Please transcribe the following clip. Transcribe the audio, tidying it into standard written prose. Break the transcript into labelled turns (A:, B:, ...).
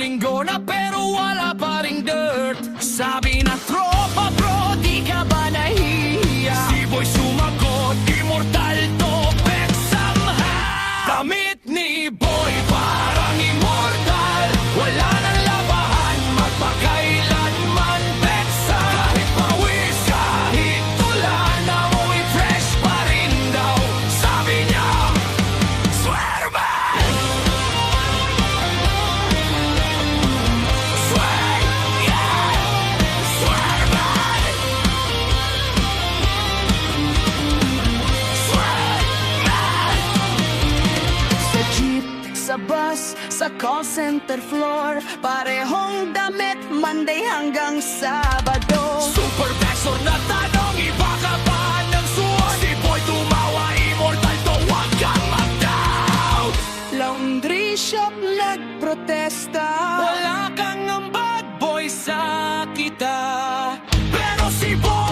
A: linggo na pero wala pa ring dirt. Sabi na tropa bro, di ka ba nahihiya? Si Boy sumagot, immortal to bet somehow. Damit ni Boy parang immortal, wala nang labahan, magpakailanman peksa. Kahit pawis, kahit tulan, amoy fresh pa rin daw. Sabi niya, Swerman! Swer, yeah! Swerman! Swerman! Sa jeep, sa bus, sa call center floor, parehong damit, Monday hanggang Sabado. Supervisor na tanong, iba ka ba ng suot? Si Boy tumawa, immortal to, wag kang mag-doubt. Laundry shop nagprotesta, wala kang ang bad boy sa kita. Pero si Boy